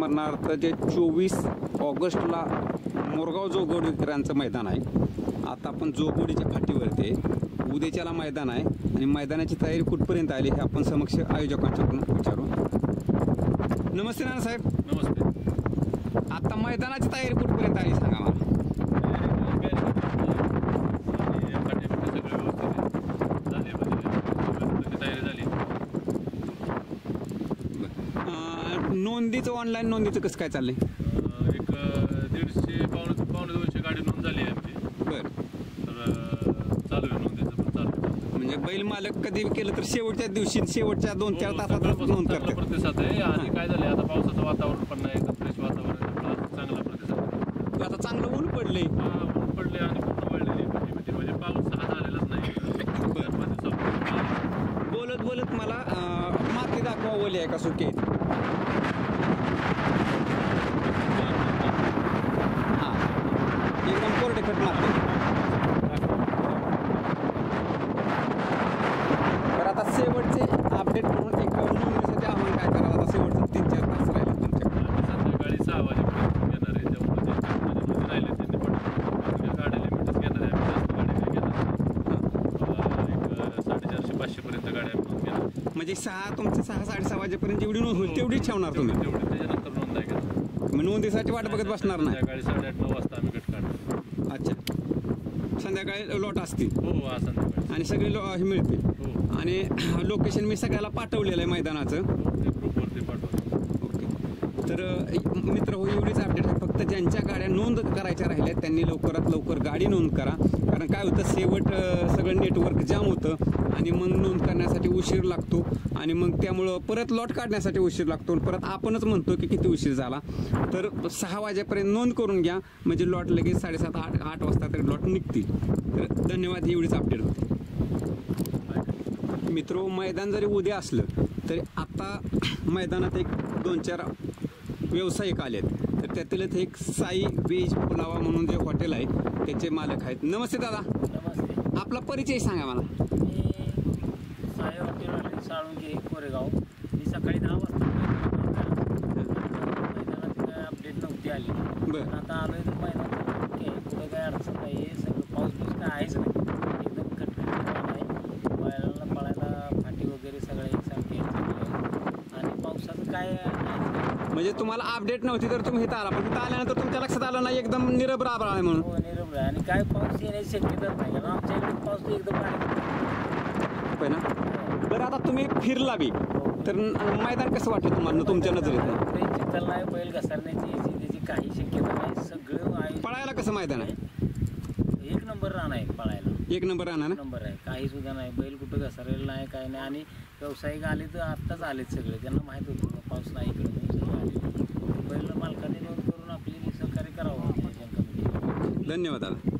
स्मरणार्थ जे 24 ऑगस्टला मोरगाव जोगवडीकरांचं मैदान आहे. आता आपण जोगवडीच्या फाटीवरती आहे. उद्याच्याला मैदान आहे आणि मैदानाची तयारी कुठपर्यंत आली हे आपण समक्ष आयोजकांच्याकडून विचारू. नमस्ते नानासाहेब. नमस्ते. आता मैदानाची तयारी कुठपर्यंत आली सांगा मला. नोंदीचं ऑनलाईन नोंदीचं कसं काय चाललंय? एक 150 पावणे 200 गाडी नोंद झाली आहे आमची. बरं. तर चालू आहे नोंदीचं पण चालू आहे. म्हणजे बैल मालक कधी केलं तर शेवटच्या दिवशी शेवटच्या 2-4 तासात नोंद करतात. प्रतिसाद आहे. आणि काय झालंय आता पावसाचं वातावरण पण नाही, एकदम फ्रेश वातावरण, चांगला प्रतिसाद आहे. आता चांगलं ऊन पडले. ऊन पडले आणि पूर्ण वळलेली म्हणजे पाऊस हा झालेलाच नाही. बोलत बोलत मला माती दाखवा, ओली आहे का सुकी आहे. एकदम कोरडे खट मारते. तर आता शेवटचे अपडेट म्हणून एक नोंदणीसाठी आव्हान काय करावं. आता शेवटचं 3-4 तास राहिले तुमच्याकडे. संध्याकाळी 6 वाजेपर्यंत घेणार आहे. त्यामुळे राहिले त्यांनी पण गाड्या लिमिटच घेणार आहे. आम्ही जास्त गाड्या काही घेणार. एक 450-500 पर्यंत गाड्या घेणार. म्हणजे 6-6:30 वाजेपर्यंत जेवढी नोंद होईल तेवढीच ठेवणार तुम्ही. तेवढी त्याच्यानंतर नोंद नाही घेणार. मग नोंदीसाठी वाट बघत बसणार नाही. संध्याकाळी 8:30-9 वाजता आम्ही गट काढणार. अच्छा. संध्याकाळी लॉट असतील. हो संध्याकाळी. आणि सगळे हे मिळतील. हो. आणि लोकेशन मी सगळ्याला पाठवलेलं आहे मैदानाचं. ते ग्रुपवरती पाठवतो. ओके. तर मित्र हो, एवढीच अपडेट आहे. फक्त ज्यांच्या गाड्या नोंद करायच्या राहिल्या त्यांनी लवकरात लवकर गाडी नोंद करा. कारण काय होतं, शेवट सगळं नेटवर्क जाम होतं आणि मग नोंद करण्यासाठी उशीर लागतो आणि मग त्यामुळं परत लॉट काढण्यासाठी उशीर लागतो. परत आपणच म्हणतो की किती उशीर झाला. तर 6 वाजेपर्यंत नोंद करून घ्या, म्हणजे लॉट लगेच 7:30-8 वाजता तरी लॉट निघतील. तर धन्यवाद. ही एवढीच अपडेट होती. मित्रो, मैदान जरी उद्या असलं तरी आता मैदानात एक 2-4 व्यावसायिक आले आहेत. तर त्यातीलच एक साई वेज पुलावा म्हणून जे हॉटेल आहे त्याचे मालक आहेत. नमस्ते दादा. नमस्ते. आपला परिचय सांगा मला. मी साई हॉटेल साळुंगे कोरेगाव. मी सकाळी 10 वाजता मैदानात काय अपडेट नव्हती आली. बरं. आता आलोय तर मैदानात ओके, पुढे काय अडचण नाही आहे. सगळं पाऊस काय आहेच नाही. एकदम कटकट आहे. बैलाला पळायला फाटी वगैरे सगळं एकसारखे आणि पावसाचं काय म्हणजे तुम्हाला अपडेट नव्हती तर तुम्ही इथं आला, पण इथं आल्यानंतर तुमच्या लक्षात आलं नाही एकदम निरभ्र आभाळ आहे म्हणून. हो निरभ्र आहे. आणि काय पाऊस येण्याची शक्यताच नाही. कारण आमच्या इकडे पाऊस एकदम होय ना. बरं, आता तुम्ही फिरला बी तर मैदान कसं वाटलं तुम्हाला तुमच्या नजरेत? चिखल नाही, बैल घसरण्याची याची त्याची काही शक्यता नाही. सगळं पळायला कसं मैदान आहे? 1 नंबर रान आहे पळायला. 1 नंबर राहणार ना. नंबर आहे. काही सुद्धा नाही. बैल कुठं घसरलेला नाही, काही नाही. आणि व्यावसायिक आले तर आत्ताच आलेत सगळे. त्यांना माहीत होतं पाऊस नाही इकडे म्हणून सगळे आले. बैल मालकाने नोंद करून आपली सहकार्य करावं. धन्यवाद दादा.